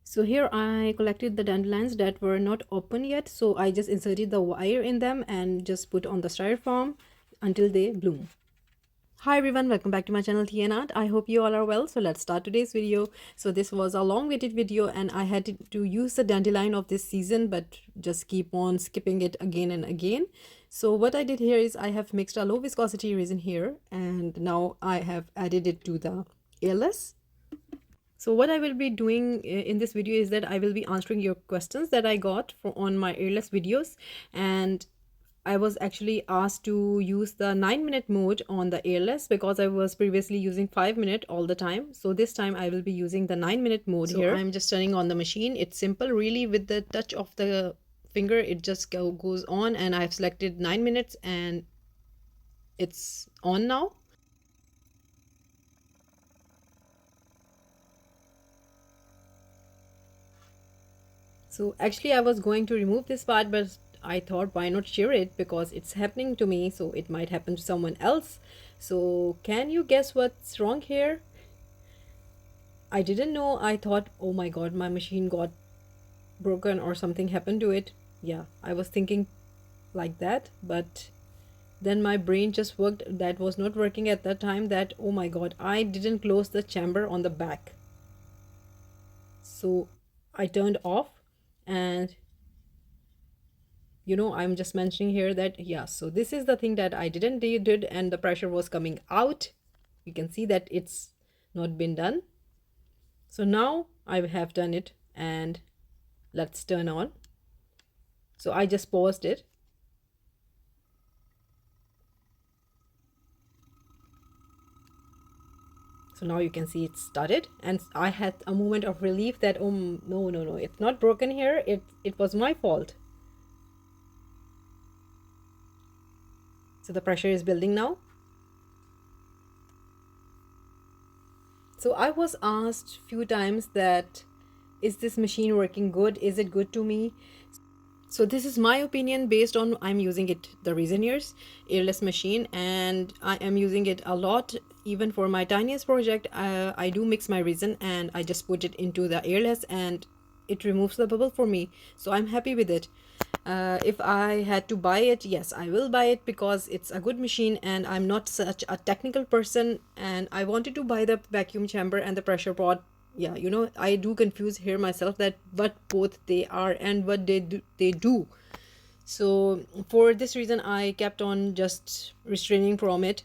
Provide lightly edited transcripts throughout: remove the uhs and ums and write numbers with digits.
So here I collected the dandelions that were not open yet, so I just inserted the wire in them and just put on the styrofoam until they bloom. Hi everyone, welcome back to my channel Tea and Art. I hope you all are well. So let's start today's video. So this was a long waited video and I had to use the dandelion of this season but just keep on skipping it again and again. So what I did here is I have mixed a low viscosity resin here and now I have added it to the airless. So what I will be doing in this video is that I will be answering your questions that I got on my airless videos, and I was actually asked to use the 9-minute mode on the airless because I was previously using 5-minute all the time. So this time I will be using the 9-minute mode here. I'm just turning on the machine. It's simple really, with the touch of the finger it just goes on, and I've selected 9 minutes and it's on now. So actually I was going to remove this part, but I thought why not share it because it's happening to me, so it might happen to someone else. So can you guess what's wrong here? I didn't know. I thought, oh my god, my machine got broken or something happened to it. Yeah, I was thinking like that, but then my brain just worked that was not working at that time, that oh my god, I didn't close the chamber on the back. So I turned off, and I'm just mentioning here that yeah, so this is the thing that I didn't did, and the pressure was coming out. You can see that it's not been done. So now I have done it, and let's turn on. So I just paused it. So now you can see it started, and I had a moment of relief that oh no, it's not broken here, it was my fault. So the pressure is building now. So I was asked few times that is this machine working good? Is it good to me? So this is my opinion based on I'm using it, the Resiners Airless machine, and I am using it a lot. Even for my tiniest project, I do mix my resin and I just put it into the airless and it removes the bubble for me. So I'm happy with it. If I had to buy it, yes, I will buy it because it's a good machine and I'm not such a technical person, and I wanted to buy the vacuum chamber and the pressure pot. Yeah, I do confuse here myself that what both they are and what they do. So for this reason I kept on just restraining from it.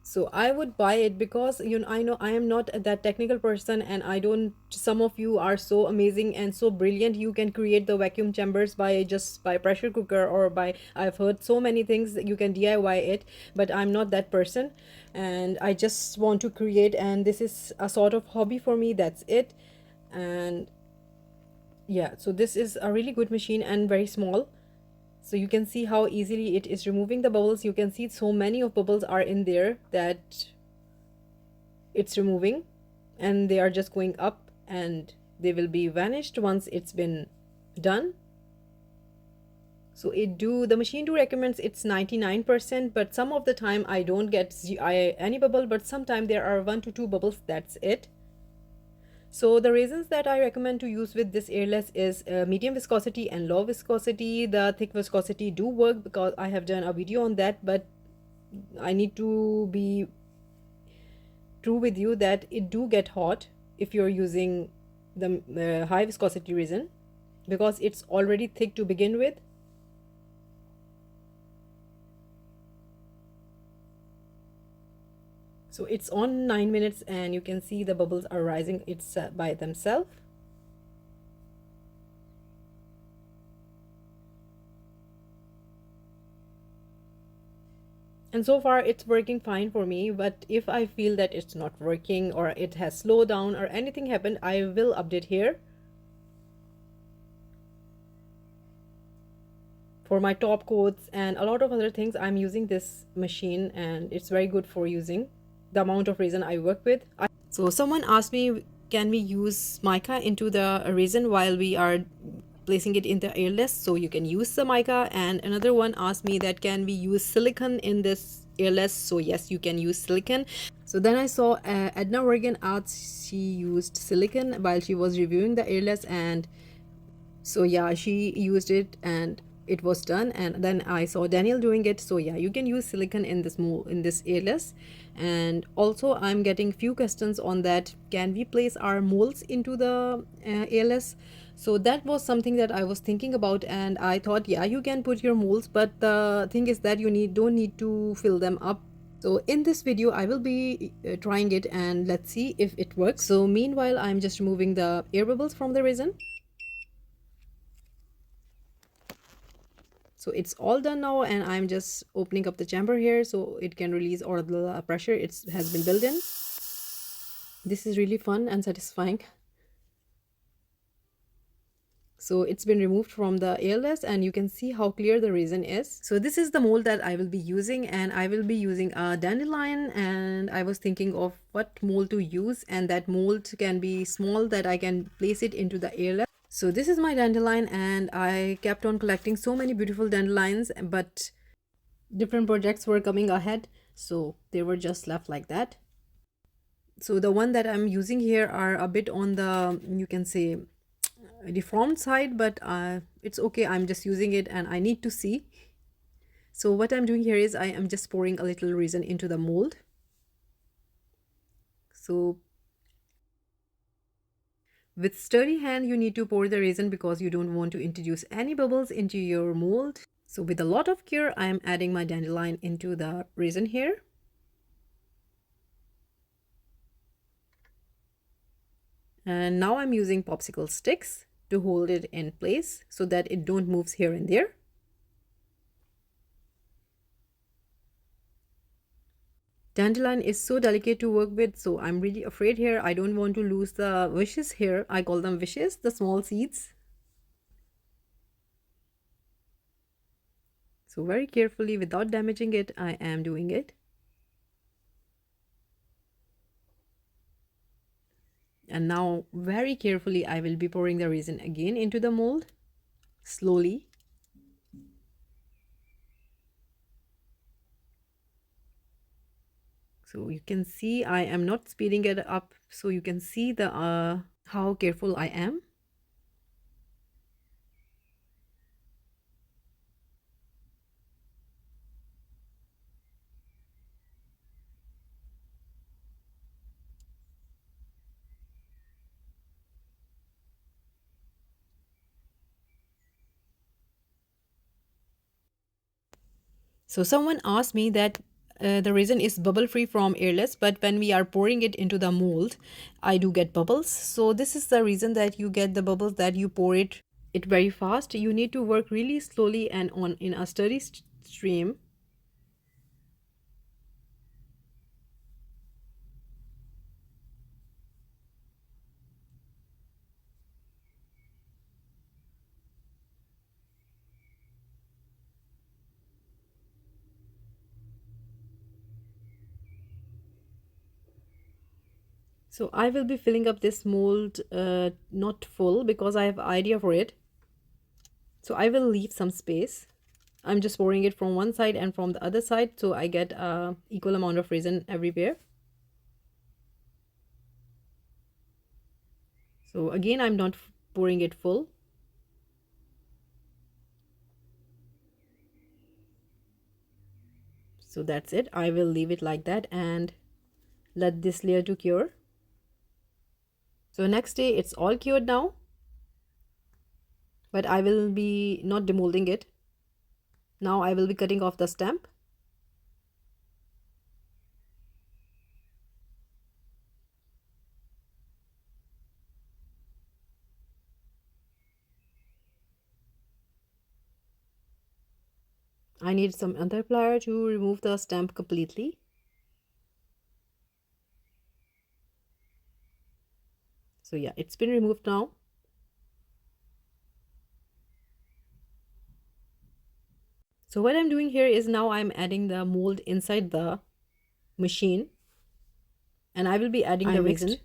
So I would buy it because I know I am not that technical person, and I don't, some of you are so amazing and so brilliant, you can create the vacuum chambers by pressure cooker or by, I've heard so many things that you can DIY it, but I'm not that person and I just want to create, and this is a sort of hobby for me, that's it. And yeah, so this is a really good machine and very small. So you can see how easily it is removing the bubbles. You can see so many of bubbles are in there that it's removing, and they are just going up and they will be vanished once it's been done. So the machine do recommends it's 99%, but some of the time I don't get any bubble, but sometimes there are 1 to 2 bubbles, that's it. So the resins that I recommend to use with this airless is medium viscosity and low viscosity. The thick viscosity do work because I have done a video on that, but I need to be true with you that it do get hot if you're using the high viscosity resin because it's already thick to begin with. So it's on 9 minutes and you can see the bubbles are rising by themselves. And so far it's working fine for me, but if I feel that it's not working or it has slowed down or anything happened, I will update here. For my top coats and a lot of other things, I'm using this machine and it's very good for using the amount of resin I work with. So someone asked me, can we use mica into the resin while we are placing it in the airless? So you can use the mica. And another one asked me that can we use silicone in this airless? So yes, you can use silicone. So then I saw Edna Morgan asked, she used silicone while she was reviewing the airless, and so yeah, she used it and it was done. And then I saw Daniel doing it. So yeah, you can use silicone in this in this airless. And also I'm getting few questions on that, can we place our molds into the airless? So that was something that I was thinking about, and I thought, yeah, you can put your molds, but the thing is that you don't need to fill them up. So in this video I will be trying it, and let's see if it works. So meanwhile I'm just removing the air bubbles from the resin. So it's all done now, and I'm just opening up the chamber here so it can release all the pressure it has been built in. This is really fun and satisfying. So it's been removed from the airless, and you can see how clear the resin is. So this is the mold that I will be using, and I will be using a dandelion, and I was thinking of what mold to use, and that mold can be small that I can place it into the airless. So this is my dandelion, and I kept on collecting so many beautiful dandelions, but different projects were coming ahead, so they were just left like that. So the one that I'm using here are a bit on the, you can say, deformed side, but it's okay, I'm just using it and I need to see. So what I'm doing here is I am just pouring a little resin into the mold. So with sturdy hand you need to pour the resin because you don't want to introduce any bubbles into your mold. So with a lot of care I am adding my dandelion into the resin here. And now I'm using popsicle sticks to hold it in place so that it don't moves here and there. Dandelion is so delicate to work with, so I'm really afraid here. I don't want to lose the wishes here. I call them wishes, the small seeds. So very carefully, without damaging it, I am doing it. And now very carefully, I will be pouring the resin again into the mold, slowly. So you can see I am not speeding it up, so you can see the how careful I am. So someone asked me that the resin is bubble free from airless, but when we are pouring it into the mold, I do get bubbles. So this is the reason that you get the bubbles, that you pour it very fast. You need to work really slowly and on in a steady stream. So I will be filling up this mold, not full because I have idea for it. So I will leave some space. I'm just pouring it from one side and from the other side, so I get a equal amount of resin everywhere. So again, I'm not pouring it full. So that's it. I will leave it like that and let this layer to cure. So next day it's all cured now, but I will be not demolding it. Now I will be cutting off the stamp. I need some other plier to remove the stamp completely. So yeah, it's been removed now. So what I'm doing here is now I'm adding the mold inside the machine, and I will be adding the resin.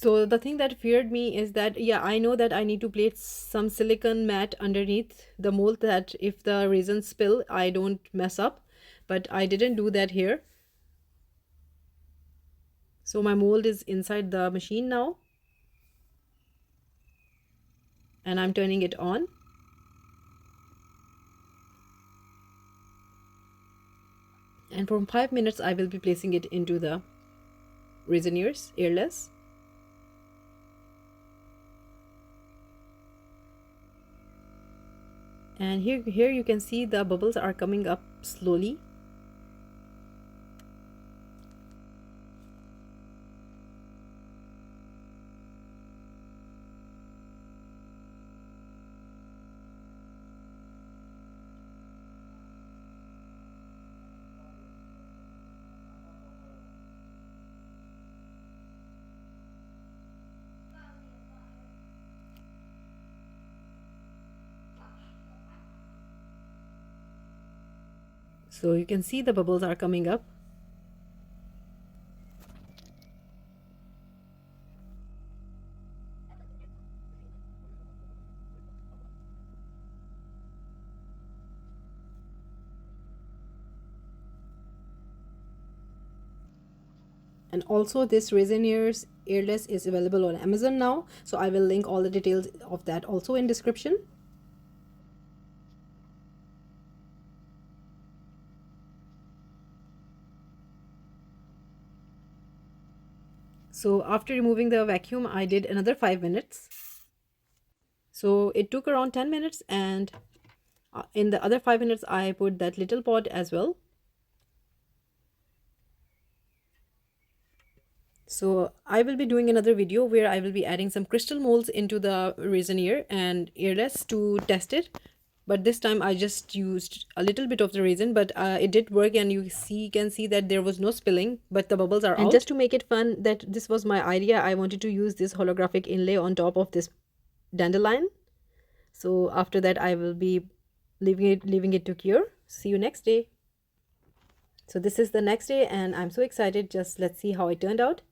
So the thing that feared me is that, yeah, I know that I need to place some silicone mat underneath the mold that if the resin spill, I don't mess up. But I didn't do that here. So my mold is inside the machine now, and I'm turning it on. And for 5 minutes, I will be placing it into the Resiners Airless. And here you can see the bubbles are coming up slowly. So you can see the bubbles are coming up. And also this Resiners Airless is available on Amazon now. So I will link all the details of that also in description. So after removing the vacuum, I did another 5 minutes. So it took around 10 minutes, and in the other 5 minutes, I put that little pot as well. So I will be doing another video where I will be adding some crystal molds into the Resin and Airless to test it. But this time I just used a little bit of the resin, but it did work, and you can see that there was no spilling, but the bubbles are out. And just to make it fun, that this was my idea, I wanted to use this holographic inlay on top of this dandelion. So after that, I will be leaving it to cure. See you next day. So this is the next day, and I'm so excited. Just let's see how it turned out.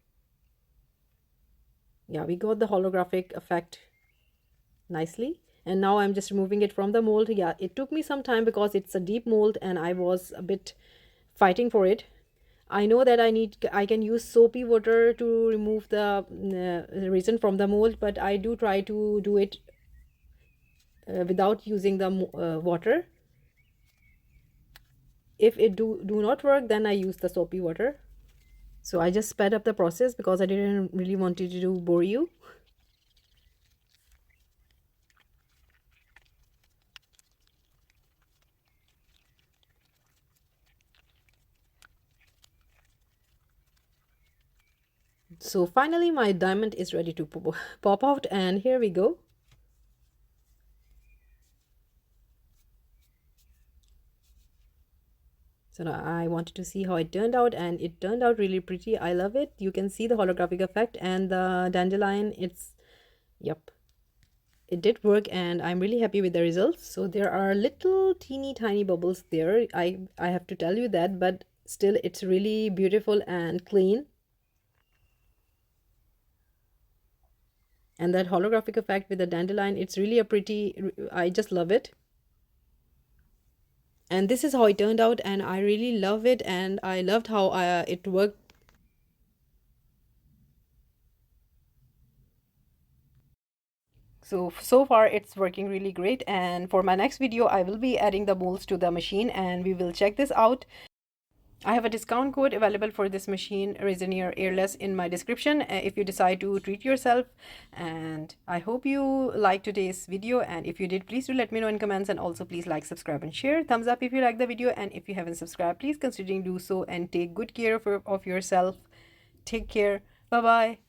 Yeah, we got the holographic effect nicely. And now I'm just removing it from the mold. Yeah, it took me some time because it's a deep mold and I was a bit fighting for it. I know that I can use soapy water to remove the resin from the mold, but I do try to do it without using the water. If it do not work, then I use the soapy water. So I just sped up the process because I didn't really want to bore you. So finally my diamond is ready to pop out, and here we go. So now I wanted to see how it turned out, and it turned out really pretty. I love it. You can see the holographic effect and the dandelion. Yep, it did work, and I'm really happy with the results. So there are little teeny tiny bubbles there. I have to tell you that, but still it's really beautiful and clean. And that holographic effect with the dandelion, it's really a pretty, I just love it. And this is how it turned out, and I really love it, and I loved how it worked. So far it's working really great, and for my next video I will be adding the molds to the machine and we will check this out. I have a discount code available for this machine, Resiners Airless, in my description if you decide to treat yourself. And I hope you liked today's video, and if you did, please do let me know in comments, and also please like, subscribe and share. Thumbs up if you like the video, and if you haven't subscribed, please consider do so, and take good care of yourself. Take care. Bye bye.